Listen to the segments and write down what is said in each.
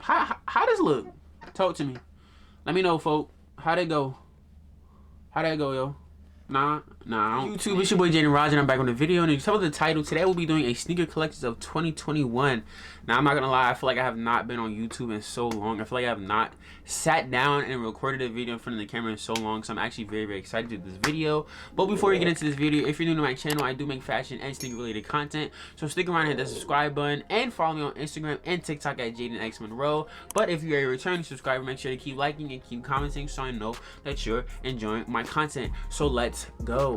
How does look? Talk to me. Let me know, folk. How'd it go? How'd that go, yo? Nah. YouTube, it's your boy Jaden Raj, and I'm back on the video. And you tell the title, today we'll be doing a sneaker collections of 2021. Now, I'm not gonna lie, I feel like I have not been on YouTube in so long. I feel like I have not sat down and recorded a video in front of the camera in so long. So I'm actually very, very excited to do this video. But before we get into this video, if you're new to my channel, I do make fashion and sneaker related content. So stick around and hit the subscribe button and follow me on Instagram and TikTok at JadenXMonroe. But if you're a returning subscriber, make sure to keep liking and keep commenting so I know that you're enjoying my content. So let's go.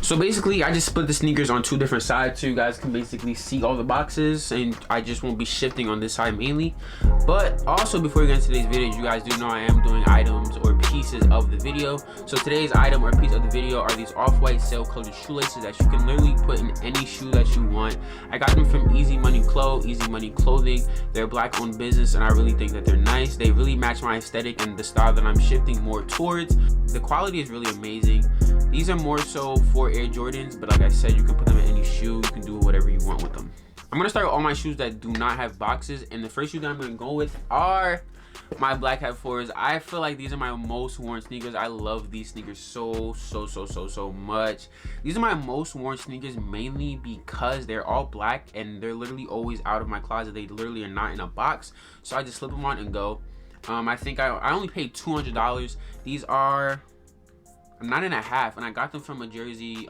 So basically, I just split the sneakers on two different sides so you guys can basically see all the boxes, and I just won't be shifting on this side mainly. But also, before we get into today's video, you guys do know I am doing items or pieces of the video. So today's item or piece of the video are these off-white sail-colored shoelaces that you can literally put in any shoe that you want. I got them from Easy Money Clothing. They're black-owned business, and I really think that they're nice. They really match my aesthetic and the style that I'm shifting more towards. The quality is really amazing. These are more so for Air Jordans, but like I said, you can put them in any shoe. You can do whatever you want with them. I'm gonna start with all my shoes that do not have boxes, and the first shoe that I'm gonna go with are my Black Hat 4s. I feel like these are my most worn sneakers. I love these sneakers so much. These are my most worn sneakers mainly because they're all black and they're literally always out of my closet. They literally are not in a box, so I just slip them on and go. I think I only paid $200. These are 9.5, and I got them from a Jersey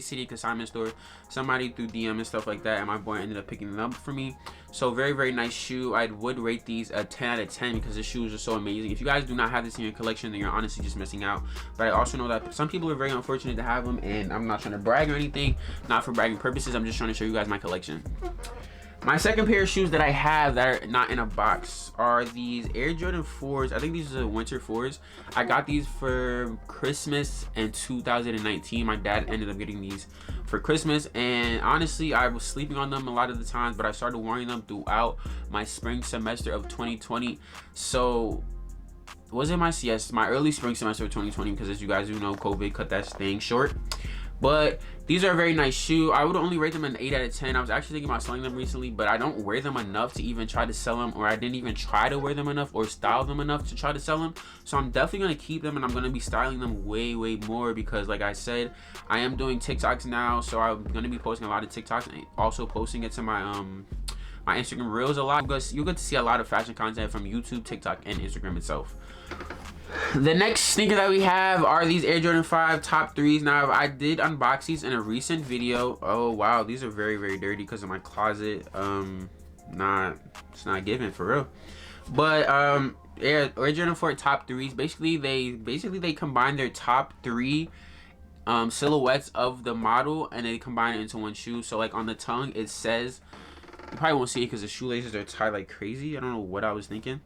City consignment store. Somebody through DM and stuff like that, and my boy ended up picking them up for me. So very nice shoe. I would rate these a 10 out of 10 because the shoes are so amazing. If you guys do not have this in your collection, then you're honestly just missing out. But I also know that some people are very unfortunate to have them, and I'm not trying to brag or anything, not for bragging purposes. I'm just trying to show you guys my collection. My second pair of shoes that I have that are not in a box are these Air Jordan 4s. I think these are winter 4s. I got these for Christmas in 2019. My dad ended up getting these for Christmas, and honestly, I was sleeping on them a lot of the times, but I started wearing them throughout my spring semester of 2020. So was it my early spring semester of 2020, because as you guys do know, COVID cut that thing short. But these are a very nice shoe. I would only rate them an 8 out of 10. I was actually thinking about selling them recently, but I don't wear them enough to even try to sell them, or I didn't even try to wear them enough or style them enough to try to sell them. So I'm definitely going to keep them, and I'm going to be styling them way more because, like I said, I am doing TikToks now, so I'm going to be posting a lot of TikToks and also posting it to my my Instagram Reels a lot. You'll get to see a lot of fashion content from YouTube, TikTok, and Instagram itself. The next sneaker that we have are these Air Jordan 5 top 3s. Now, I did unbox these in a recent video. Oh wow, these are very dirty because of my closet. It's not given for real. But Air Jordan 4 top 3s. Basically they combine their top 3 silhouettes of the model, and they combine it into one shoe. So like on the tongue, it says, you probably won't see it because the shoelaces are tied like crazy. I don't know what I was thinking.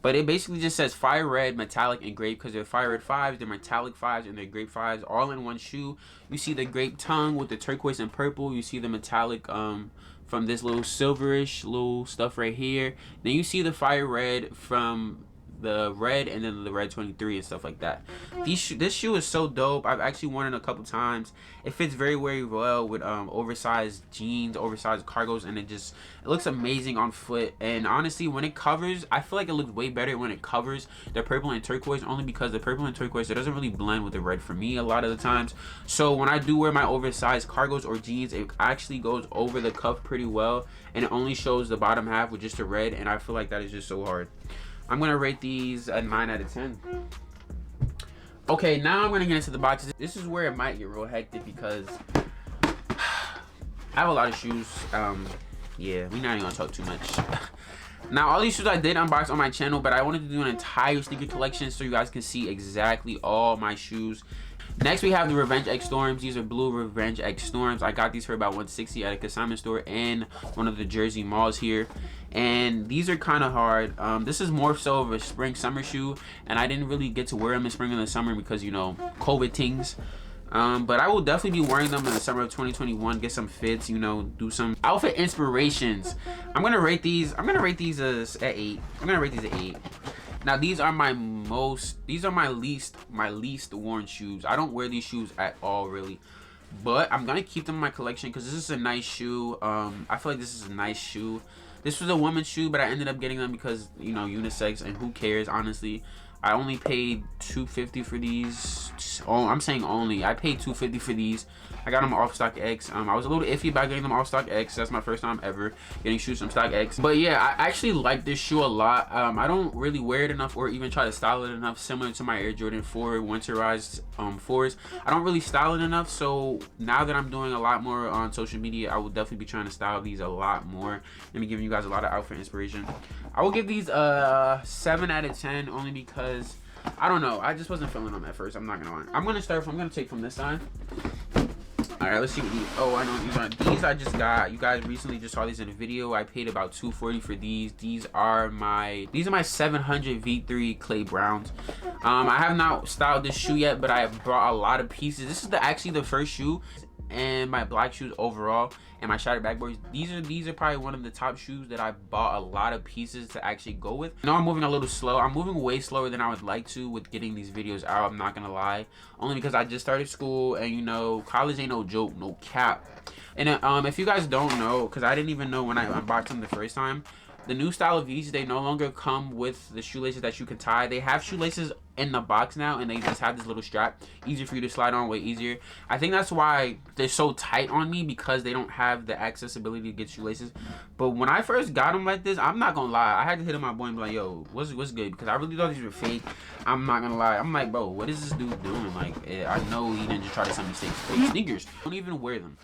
But it basically just says fire red, metallic, and grape, because they're fire red 5s, they're metallic 5s, and they're grape 5s, all in one shoe. You see the grape tongue with the turquoise and purple. You see the metallic from this little silverish little stuff right here. Then you see the fire red from the red, and then the red 23 and stuff like that. This shoe is so dope. I've actually worn it a couple times. It fits very well with oversized jeans, oversized cargos, and it looks amazing on foot. And honestly, when it covers, I feel like it looks way better when it covers the purple and turquoise, only because the purple and turquoise, it doesn't really blend with the red for me a lot of the times. So when I do wear my oversized cargos or jeans, it actually goes over the cuff pretty well, and it only shows the bottom half with just the red, and I feel like that is just so hard. I'm gonna rate these a 9 out of 10. Okay, now I'm gonna get into the boxes. This is where it might get real hectic because I have a lot of shoes. Yeah, we're not even gonna talk too much. Now, all these shoes I did unbox on my channel, but I wanted to do an entire sneaker collection so you guys can see exactly all my shoes. Next, we have the Revenge X Storms. These are blue Revenge X Storms. I got these for about $160 at a consignment store and one of the Jersey malls here. And these are kind of hard. This is more so of a spring summer shoe, and I didn't really get to wear them in spring and the summer because, you know, COVID things. But I will definitely be wearing them in the summer of 2021. Get some fits, you know, do some outfit inspirations. I'm gonna rate these as at 8. I'm gonna rate these at 8. Now these are my least worn shoes. I don't wear these shoes at all, really. But I'm gonna keep them in my collection because this is a nice shoe. I feel like this is a nice shoe. This was a woman's shoe, but I ended up getting them because, you know, unisex, and who cares, honestly. I only paid $250 for these. Oh, I'm saying only. I paid $250 for these. I got them off StockX. I was a little iffy about getting them off StockX. That's my first time ever getting shoes from StockX. But yeah, I actually like this shoe a lot. I don't really wear it enough or even try to style it enough, similar to my Air Jordan 4 winterized 4s. I don't really style it enough, so now that I'm doing a lot more on social media, I will definitely be trying to style these a lot more and be giving you guys a lot of outfit inspiration. I will give these a 7 out of 10 only because I don't know, I just wasn't feeling them at first. I'm not gonna lie. I'm gonna take from this side. All right, let's see what these. Oh, I know these I just got. You guys recently just saw these in a video. I paid about $240 for these. These are my 700 V3 Clay Browns. I have not styled this shoe yet, but I have brought a lot of pieces. This is actually the first shoe and my black shoes overall, and my shattered backboards. These are probably one of the top shoes that I bought a lot of pieces to actually go with. Now I'm moving a little slow. I'm moving way slower than I would like to with getting these videos out. I'm not gonna lie, only because I just started school, and you know, college ain't no joke, no cap. And if you guys don't know, because I didn't even know when I unboxed them the first time, the new style of Yeezy, they no longer come with the shoelaces that you can tie. They have shoelaces in the box now, and they just have this little strap, easier for you to slide on, way easier. I think that's why they're so tight on me, because they don't have the accessibility to get shoelaces. But when I first got them like this, I'm not gonna lie, I had to hit up my boy and be like, yo, what's good? Because I really thought these were fake. I'm not gonna lie. I'm like, bro, what is this dude doing? Like, I know he didn't just try to send me fake sneakers. I don't even wear them.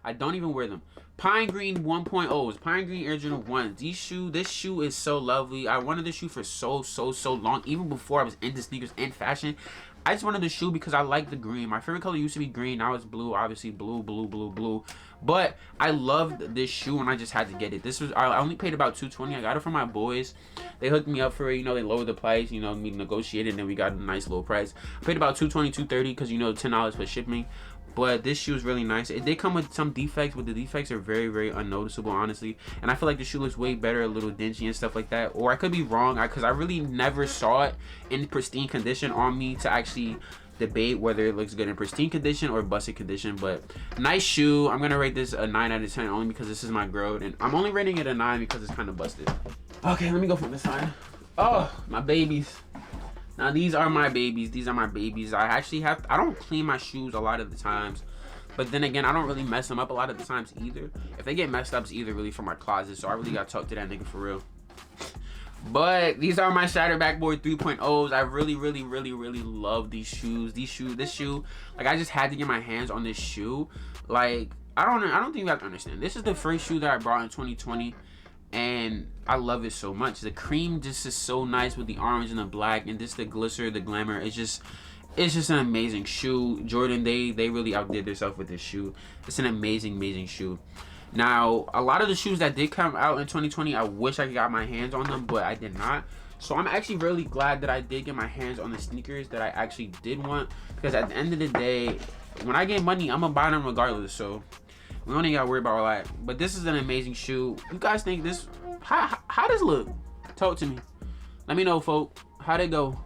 I don't even wear them. Pine Green 1.0s, Pine Green Air Jordan 1s. This shoe is so lovely. I wanted this shoe for so long, even before I was into sneakers and fashion. I just wanted the shoe because I like the green. My favorite color used to be green. Now it's blue, obviously blue. But I loved this shoe and I just had to get it. I only paid about $220. I got it from my boys. They hooked me up for it. You know, they lowered the price. You know, we negotiated and then we got a nice low price. I paid about $220, $230 because, you know, $10 for shipping. But this shoe is really nice. It did come with some defects, but the defects are very unnoticeable, honestly. And I feel like the shoe looks way better, a little dingy and stuff like that. Or I could be wrong, because I really never saw it in pristine condition on me to actually debate whether it looks good in pristine condition or busted condition. But nice shoe. I'm gonna rate this a 9 out of 10 only because this is my girl, and I'm only rating it a 9 because it's kind of busted. Okay, let me go from this side. Oh, my babies. Now these are my babies. These are my babies. I don't clean my shoes a lot of the times, but then again, I don't really mess them up a lot of the times either. If they get messed up, it's either really from my closet, so I really got to talk to that nigga for real. But these are my shattered backboard 3.0s. I really love these shoes. This shoe, like, I just had to get my hands on this shoe. Like, I don't think you have to understand. This is the first shoe that I brought in 2020. And I love it so much. The cream just is so nice with the orange and the black, and just the glitter, the glamour. It's just an amazing shoe. Jordan, they really outdid themselves with this shoe. It's an amazing shoe. Now, a lot of the shoes that did come out in 2020, I wish I got my hands on them, but I did not. So I'm actually really glad that I did get my hands on the sneakers that I actually did want, because at the end of the day, when I get money, I'm gonna buy them regardless. So we don't even gotta worry about all that. But this is an amazing shoe. You guys think this? How does it look? Talk to me. Let me know, folk. How'd it go?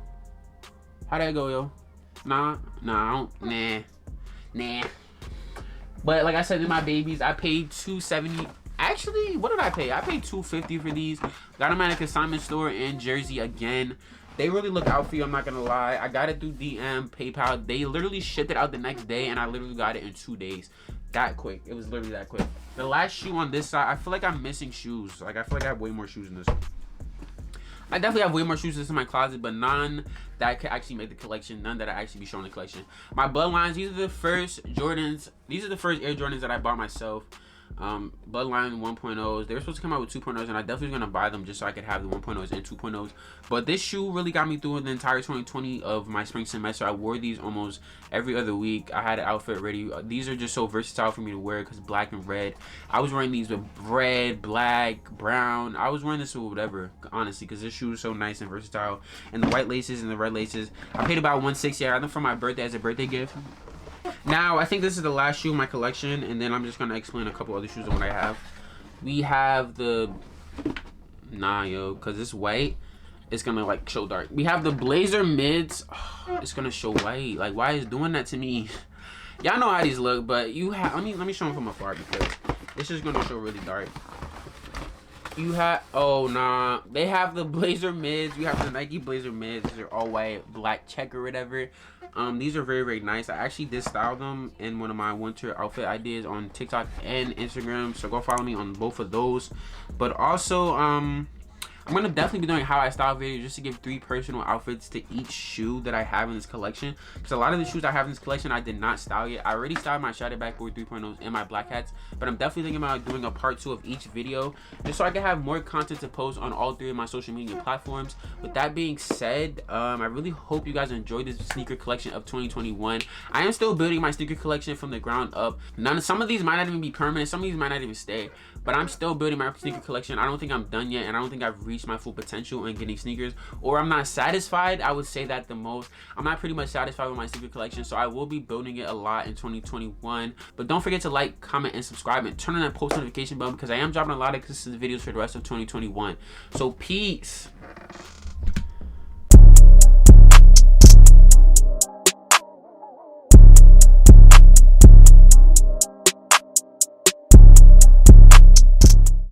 How'd that go, yo? Nah. But like I said, in my babies, I paid $270. Actually, what did I pay? I paid $250 for these. Got them at a consignment store in Jersey again. They really look out for you, I'm not gonna lie. I got it through DM, PayPal. They literally shipped it out the next day, and I literally got it in 2 days. That quick. It was literally that quick. The last shoe on this side, I feel like I'm missing shoes. Like, I feel like I have way more shoes in this. I definitely have way more shoes in my closet, but none that could actually make the collection. None that I actually be showing the collection. My Bloodlines, these are the first Jordans. These are the first Air Jordans that I bought myself. Bloodline 1.0s. They were supposed to come out with 2.0s, and I definitely was gonna buy them just so I could have the 1.0s and 2.0s. But this shoe really got me through the entire 2020 of my spring semester. I wore these almost every other week. I had an outfit ready. These are just so versatile for me to wear because black and red. I was wearing these with red, black, brown. I was wearing this with whatever, honestly, because this shoe is so nice and versatile. And the white laces and the red laces. I paid about $160. I got them for my birthday as a birthday gift. Now, I think this is the last shoe in my collection, and then I'm just going to explain a couple other shoes on what I have. We have the... Nah, yo, because it's white. it's gonna like show dark. We have the blazer mids. Oh, it's gonna show white. Like, why is doing that to me? Y'all know how these look, but you have, let me show them from afar because this is gonna show really dark. You have, oh nah, they have the blazer mids. You have the Nike blazer mids. They're all white, black check or whatever. These are very, very nice. I actually did style them in one of my winter outfit ideas on TikTok and Instagram, so go follow me on both of those. But also, I'm gonna definitely be doing how I style videos just to give 3 personal outfits to each shoe that I have in this collection, because a lot of the shoes I have in this collection I did not style yet. I already styled my Shattered Backboard 3.0s and my black hats, but I'm definitely thinking about doing a part 2 of each video just so I can have more content to post on all 3 of my social media platforms. With that being said, I really hope you guys enjoyed this sneaker collection of 2021. I am still building my sneaker collection from the ground up. Some of these might not even be permanent, some of these might not even stay, but I'm still building my sneaker collection. I don't think I'm done yet, and I don't think I've reached my full potential in getting sneakers, or I'm not satisfied. I would say that the most. I'm not pretty much satisfied with my sneaker collection, so I will be building it a lot in 2021. But don't forget to like, comment, and subscribe, and turn on that post notification bell because I am dropping a lot of consistent videos for the rest of 2021. So peace.